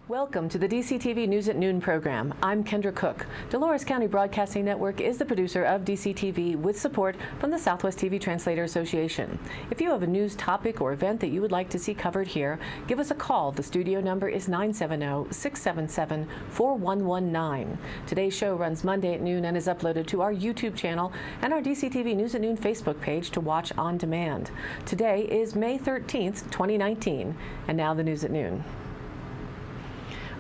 Welcome to the DCTV News at Noon program. I'm Kendra Cook. Dolores County Broadcasting Network is the producer of DCTV with support from the Southwest TV Translator Association. If you have a news topic or event that you would like to see covered here, give us a call. The studio number is 970-677-4119. Today's show runs Monday at noon and is uploaded to our YouTube channel and our DCTV News at Noon Facebook page to watch on demand. Today is May 13th, 2019, and now the News at Noon.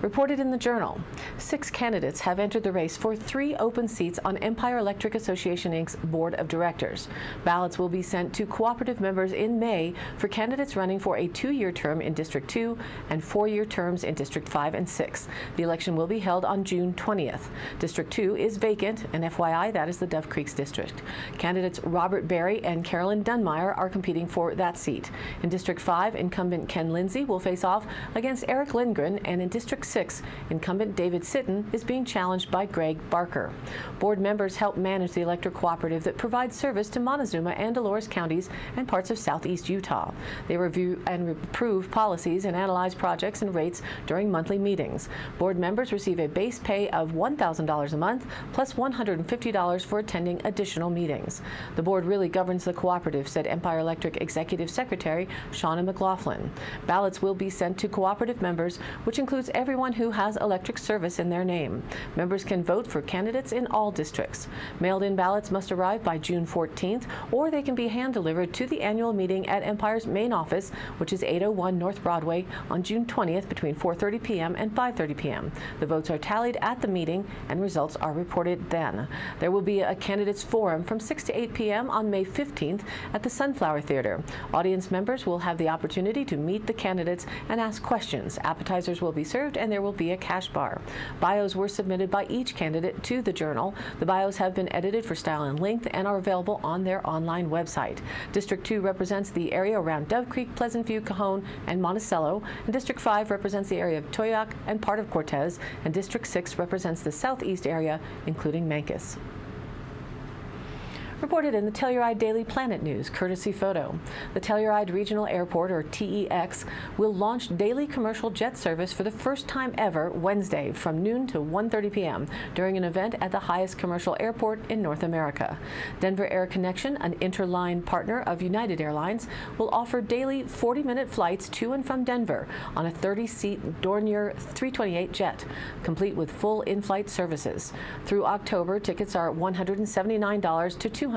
Reported in the Journal, 6 candidates have entered the race for 3 open seats on Empire Electric Association, Inc.'s Board of Directors. Ballots will be sent to cooperative members in May for candidates running for a 2-year term in District 2 and 4-year terms in District 5 and 6. The election will be held on June 20th. District 2 is vacant, and FYI, that is the Dove Creek district. Candidates Robert Berry and Carolyn Dunmeyer are competing for that seat. In District 5, incumbent Ken Lindsay will face off against Eric Lindgren, and in District 6, incumbent David Sitton is being challenged by Greg Barker. Board members help manage the electric cooperative that provides service to Montezuma and Dolores counties and parts of southeast Utah. They review and approve policies and analyze projects and rates during monthly meetings. Board members receive a base pay of $1,000 a month plus $150 for attending additional meetings. The board really governs the cooperative, said Empire Electric Executive Secretary Shauna McLaughlin. Ballots will be sent to cooperative members, which includes everyone who has electric service in their name. Members can vote for candidates in all districts. Mailed-in ballots must arrive by June 14th, or they can be hand-delivered to the annual meeting at Empire's main office, which is 801 North Broadway, on June 20th between 4:30 p.m. and 5:30 p.m. The votes are tallied at the meeting, and results are reported then. There will be a candidates forum from 6 to 8 p.m. on May 15th at the Sunflower Theater. Audience members will have the opportunity to meet the candidates and ask questions. Appetizers will be served, and there will be a cash bar. Bios were submitted by each candidate to the Journal. The bios have been edited for style and length and are available on their online website. District 2 represents the area around Dove Creek, Pleasant View, Cajon, and Monticello, and District 5 represents the area of Toyac and part of Cortez, and District 6 represents the southeast area, including Mancos. Reported in the Telluride Daily Planet News, courtesy photo. The Telluride Regional Airport, or TEX, will launch daily commercial jet service for the first time ever Wednesday from noon to 1:30 p.m. during an event at the highest commercial airport in North America. Denver Air Connection, an interline partner of United Airlines, will offer daily 40-minute flights to and from Denver on a 30-seat Dornier 328 jet, complete with full in-flight services. Through October, tickets are $179 to $200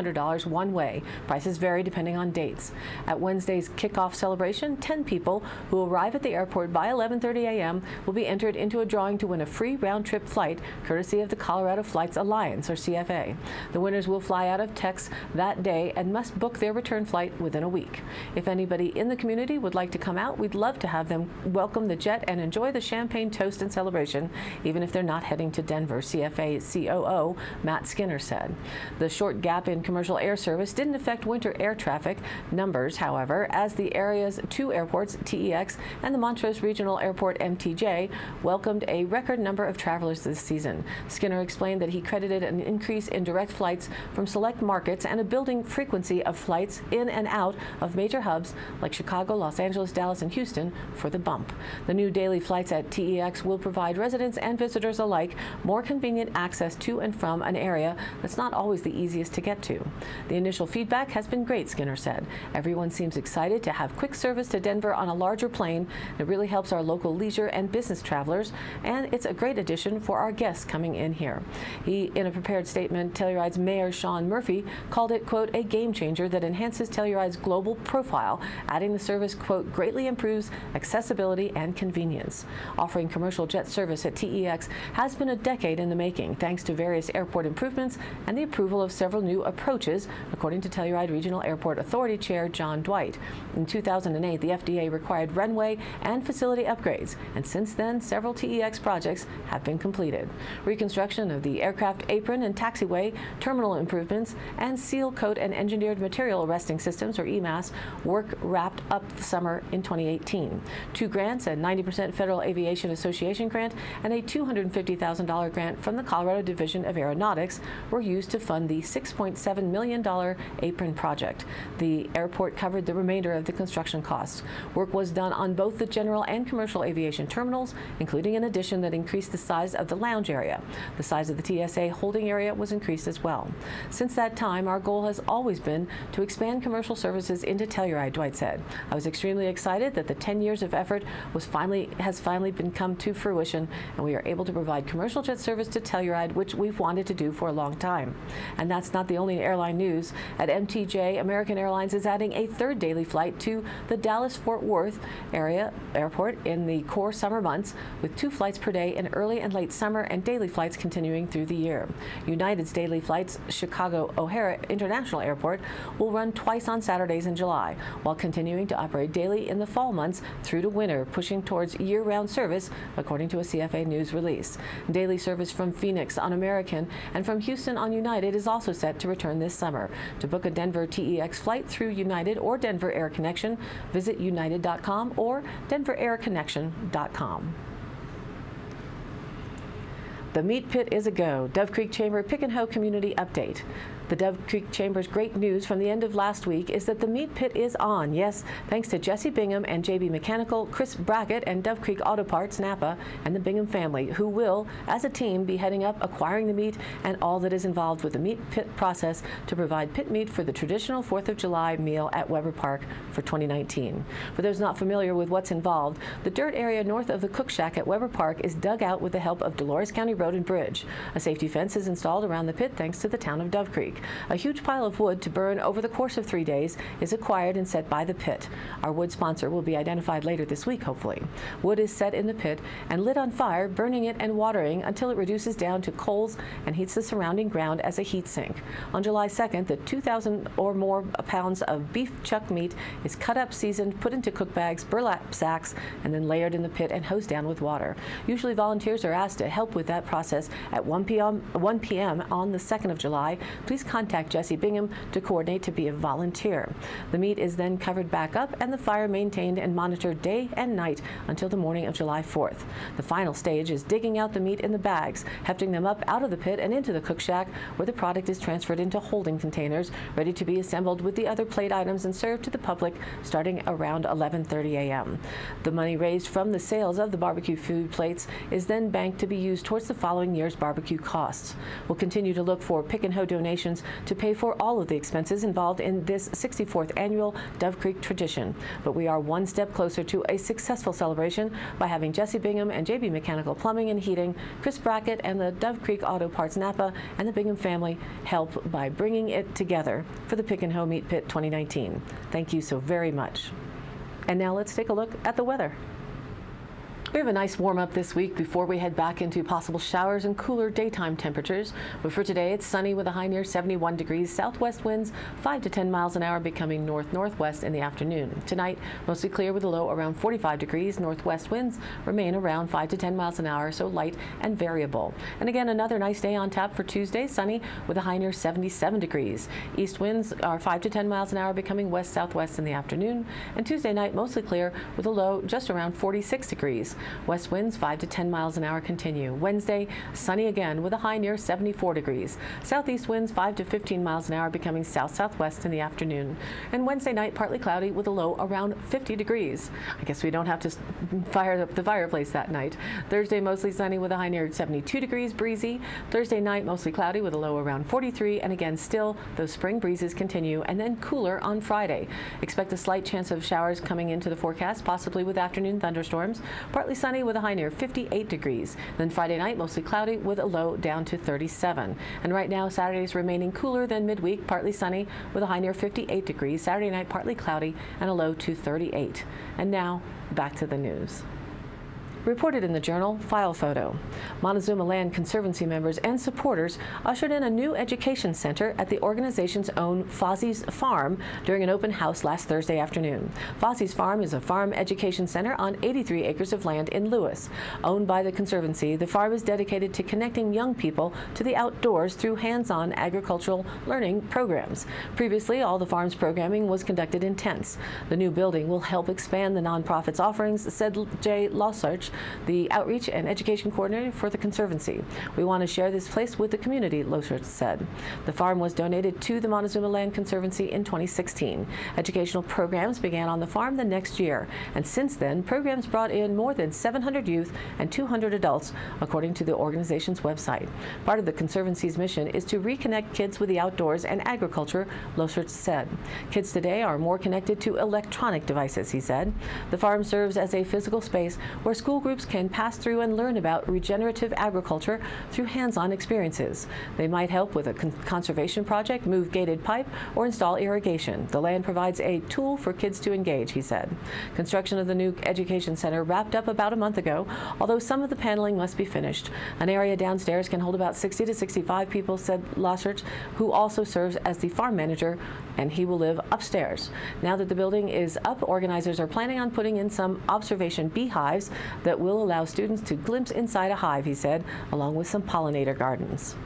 one way. Prices vary depending on dates. At Wednesday's kickoff celebration, 10 people who arrive at the airport by 11:30 a.m. will be entered into a drawing to win a free round-trip flight courtesy of the Colorado Flights Alliance, or CFA. The winners will fly out of Tex that day and must book their return flight within a week. If anybody in the community would like to come out, we'd love to have them welcome the jet and enjoy the champagne toast and celebration, even if they're not heading to Denver, CFA COO Matt Skinner said. The short gap in commercial air service didn't affect winter air traffic numbers, however, as the area's 2 airports, TEX and the Montrose Regional Airport, MTJ, welcomed a record number of travelers this season. Skinner explained that he credited an increase in direct flights from select markets and a building frequency of flights in and out of major hubs like Chicago, Los Angeles, Dallas, and Houston for the bump. The new daily flights at TEX will provide residents and visitors alike more convenient access to and from an area that's not always the easiest to get to. The initial feedback has been great, Skinner said. Everyone seems excited to have quick service to Denver on a larger plane. It really helps our local leisure and business travelers, and it's a great addition for our guests coming in here. In a prepared statement, Telluride's Mayor Sean Murphy called it, quote, a game changer that enhances Telluride's global profile, adding the service, quote, greatly improves accessibility and convenience. Offering commercial jet service at TEX has been a decade in the making, thanks to various airport improvements and the approval of several new approaches, according to Telluride Regional Airport Authority Chair John Dwight. In 2008, the FDA required runway and facility upgrades, and since then, several TEX projects have been completed. Reconstruction of the aircraft apron and taxiway, terminal improvements, and seal coat and engineered material arresting systems, or EMAS, work wrapped up the summer in 2018. 2 grants, a 90% Federal Aviation Association grant and a $250,000 grant from the Colorado Division of Aeronautics, were used to fund the $6.7 $7 million apron project. The airport covered the remainder of the construction costs. Work was done on both the general and commercial aviation terminals, including an addition that increased the size of the lounge area. The size of the TSA holding area was increased as well. Since that time, our goal has always been to expand commercial services into Telluride, Dwight said. I was extremely excited that the 10 years of effort has finally been come to fruition, and we are able to provide commercial jet service to Telluride, which we've wanted to do for a long time. And that's not the only airline news. At MTJ, American Airlines is adding a third daily flight to the Dallas-Fort Worth area airport in the core summer months, with 2 flights per day in early and late summer and daily flights continuing through the year. United's daily flights Chicago O'Hare International Airport will run twice on Saturdays in July, while continuing to operate daily in the fall months through to winter, pushing towards year-round service, according to a CFA News release. Daily service from Phoenix on American and from Houston on United is also set to return this summer. To book a Denver TEX flight through United or Denver Air Connection, visit united.com or denverairconnection.com. The Meat Pit is a go. Dove Creek Chamber Pick and Hoe Community Update. The Dove Creek Chamber's great news from the end of last week is that the Meat Pit is on. Yes, thanks to Jesse Bingham and JB Mechanical, Chris Brackett, and Dove Creek Auto Parts, Napa, and the Bingham family, who will, as a team, be heading up acquiring the meat and all that is involved with the Meat Pit process to provide pit meat for the traditional 4th of July meal at Weber Park for 2019. For those not familiar with what's involved, the dirt area north of the cook shack at Weber Park is dug out with the help of Dolores County Road and Bridge. A safety fence is installed around the pit thanks to the town of Dove Creek. A huge pile of wood to burn over the course of 3 days is acquired and set by the pit. Our wood sponsor will be identified later this week, hopefully. Wood is set in the pit and lit on fire, burning it and watering until it reduces down to coals and heats the surrounding ground as a heat sink. On July 2nd, the 2,000 or more pounds of beef chuck meat is cut up, seasoned, put into cook bags, burlap sacks, and then layered in the pit and hosed down with water. Usually volunteers are asked to help with that process at 1 p.m. on the 2nd of July. Please contact Jesse Bingham to coordinate to be a volunteer. The meat is then covered back up and the fire maintained and monitored day and night until the morning of July 4th. The final stage is digging out the meat in the bags, hefting them up out of the pit and into the cook shack, where the product is transferred into holding containers, ready to be assembled with the other plate items and served to the public starting around 11:30 a.m. The money raised from the sales of the barbecue food plates is then banked to be used towards the following year's barbecue costs. We'll continue to look for pick and hoe donations to pay for all of the expenses involved in this 64th annual Dove Creek tradition. But we are one step closer to a successful celebration by having Jesse Bingham and JB Mechanical Plumbing and Heating, Chris Brackett and the Dove Creek Auto Parts Napa, and the Bingham family help by bringing it together for the Pick and Hoe Meat Pit 2019. Thank you so very much. And now let's take a look at the weather. We have a nice warm up this week before we head back into possible showers and cooler daytime temperatures. But for today, it's sunny with a high near 71 degrees. Southwest winds 5 to 10 miles an hour, becoming north-northwest in the afternoon. Tonight, mostly clear with a low around 45 degrees. Northwest winds remain around 5 to 10 miles an hour, so light and variable. And again, another nice day on tap for Tuesday, sunny with a high near 77 degrees. East winds are 5 to 10 miles an hour, becoming west-southwest in the afternoon. And Tuesday night, mostly clear with a low just around 46 degrees. West winds 5 to 10 miles an hour continue. Wednesday, sunny again with a high near 74 degrees. Southeast winds 5 to 15 miles an hour, becoming south-southwest in the afternoon. And Wednesday night, partly cloudy with a low around 50 degrees. I guess we don't have to fire up the fireplace that night. Thursday, mostly sunny with a high near 72 degrees, breezy. Thursday night, mostly cloudy with a low around 43. And again, still, those spring breezes continue, and then cooler on Friday. Expect a slight chance of showers coming into the forecast, possibly with afternoon thunderstorms. Partly sunny with a high near 58 degrees. Then Friday night, mostly cloudy with a low down to 37. And right now, Saturday's remaining cooler than midweek, partly sunny with a high near 58 degrees. Saturday night, partly cloudy and a low to 38. And now, back to the news. Reported in the Journal, file photo. Montezuma Land Conservancy members and supporters ushered in a new education center at the organization's own Fozzie's Farm during an open house last Thursday afternoon. Fozzie's Farm is a farm education center on 83 acres of land in Lewis. Owned by the Conservancy, the farm is dedicated to connecting young people to the outdoors through hands-on agricultural learning programs. Previously, all the farm's programming was conducted in tents. The new building will help expand the nonprofit's offerings, said Jay Losarch, the Outreach and Education Coordinator for the Conservancy. We want to share this place with the community, Loschert said. The farm was donated to the Montezuma Land Conservancy in 2016. Educational programs began on the farm the next year, and since then, programs brought in more than 700 youth and 200 adults, according to the organization's website. Part of the Conservancy's mission is to reconnect kids with the outdoors and agriculture, Loschert said. Kids today are more connected to electronic devices, he said. The farm serves as a physical space where school groups can pass through and learn about regenerative agriculture through hands-on experiences. They might help with a conservation project, move gated pipe, or install irrigation. The land provides a tool for kids to engage, he said. Construction of the new education center wrapped up about a month ago, although some of the paneling must be finished. An area downstairs can hold about 60 to 65 people, said Loschert, who also serves as the farm manager, and he will live upstairs. Now that the building is up, organizers are planning on putting in some observation beehives that will allow students to glimpse inside a hive, he said, along with some pollinator gardens.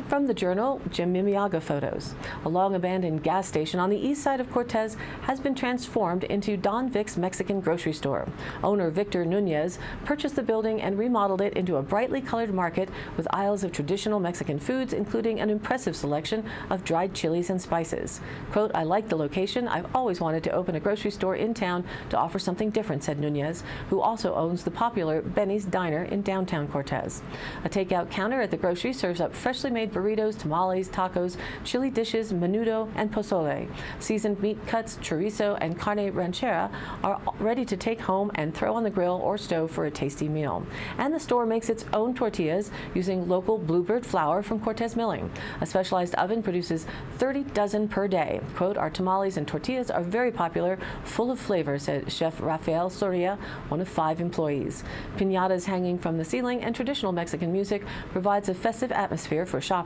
From the Journal, Jim Mimiaga photos. A long-abandoned gas station on the east side of Cortez has been transformed into Don Vic's Mexican grocery store. Owner Victor Nunez purchased the building and remodeled it into a brightly colored market with aisles of traditional Mexican foods, including an impressive selection of dried chilies and spices. Quote, "I like the location. I've always wanted to open a grocery store in town to offer something different," said Nunez, who also owns the popular Benny's Diner in downtown Cortez. A takeout counter at the grocery serves up freshly made burritos, tamales, tacos, chili dishes, menudo, and pozole. Seasoned meat cuts, chorizo, and carne ranchera are ready to take home and throw on the grill or stove for a tasty meal. And the store makes its own tortillas using local bluebird flour from Cortez Milling. A specialized oven produces 30 dozen per day. Quote, "Our tamales and tortillas are very popular, full of flavor," said Chef Rafael Soria, one of 5 employees. Piñatas hanging from the ceiling and traditional Mexican music provides a festive atmosphere for shoppers.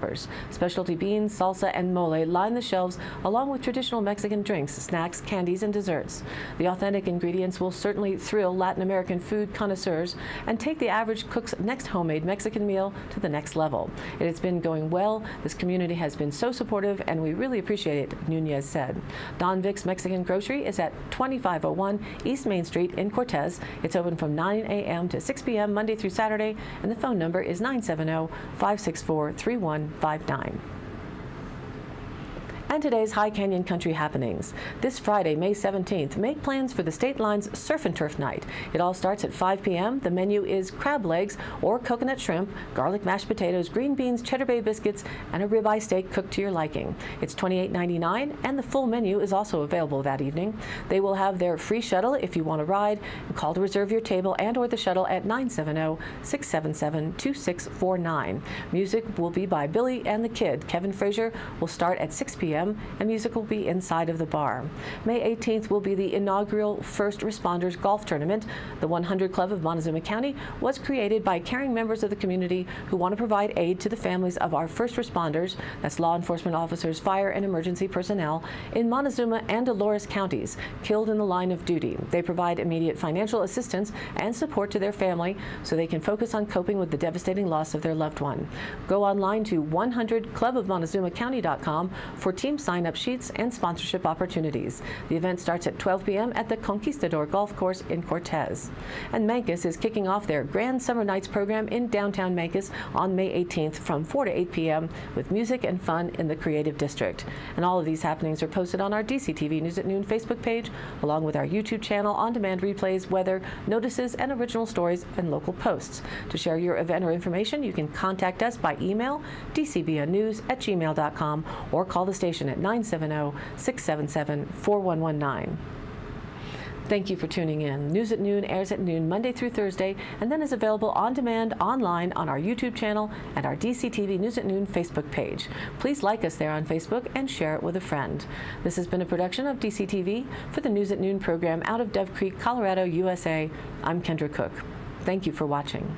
Specialty beans, salsa, and mole line the shelves, along with traditional Mexican drinks, snacks, candies, and desserts. The authentic ingredients will certainly thrill Latin American food connoisseurs and take the average cook's next homemade Mexican meal to the next level. It has been going well. This community has been so supportive, and we really appreciate it, Nunez said. Don Vic's Mexican Grocery is at 2501 East Main Street in Cortez. It's open from 9 a.m. to 6 p.m. Monday through Saturday, and the phone number is 970-564-3159. And today's High Canyon Country happenings. This Friday, May 17th, make plans for the State Line's Surf and Turf Night. It all starts at 5 p.m. The menu is crab legs or coconut shrimp, garlic mashed potatoes, green beans, Cheddar Bay biscuits, and a ribeye steak cooked to your liking. It's $28.99, and the full menu is also available that evening. They will have their free shuttle if you want to ride. Call to reserve your table and or the shuttle at 970-677-2649. Music will be by Billy and the Kid. Kevin Frazier will start at 6 p.m. and music will be inside of the bar. May 18th will be the inaugural First Responders Golf Tournament. The 100 Club of Montezuma County was created by caring members of the community who want to provide aid to the families of our first responders, that's law enforcement officers, fire and emergency personnel, in Montezuma and Dolores counties, killed in the line of duty. They provide immediate financial assistance and support to their family so they can focus on coping with the devastating loss of their loved one. Go online to 100clubofmontezumacounty.com for team sign-up sheets and sponsorship opportunities. The event starts at 12 p.m. at the Conquistador Golf Course in Cortez. And Mancos is kicking off their Grand Summer Nights program in downtown Mancos on May 18th from 4 to 8 p.m. with music and fun in the Creative District. And all of these happenings are posted on our DCTV News at Noon Facebook page, along with our YouTube channel, on-demand replays, weather, notices, and original stories and local posts. To share your event or information, you can contact us by email, dcbnnews@gmail.com, or call the station at 970-677-4119. Thank you for tuning in. News at Noon airs at noon Monday through Thursday and then is available on demand online on our YouTube channel and our DCTV News at Noon Facebook page. Please like us there on Facebook and share it with a friend. This has been a production of DCTV for the News at Noon program out of Dove Creek, Colorado, USA. I'm Kendra Cook. Thank you for watching.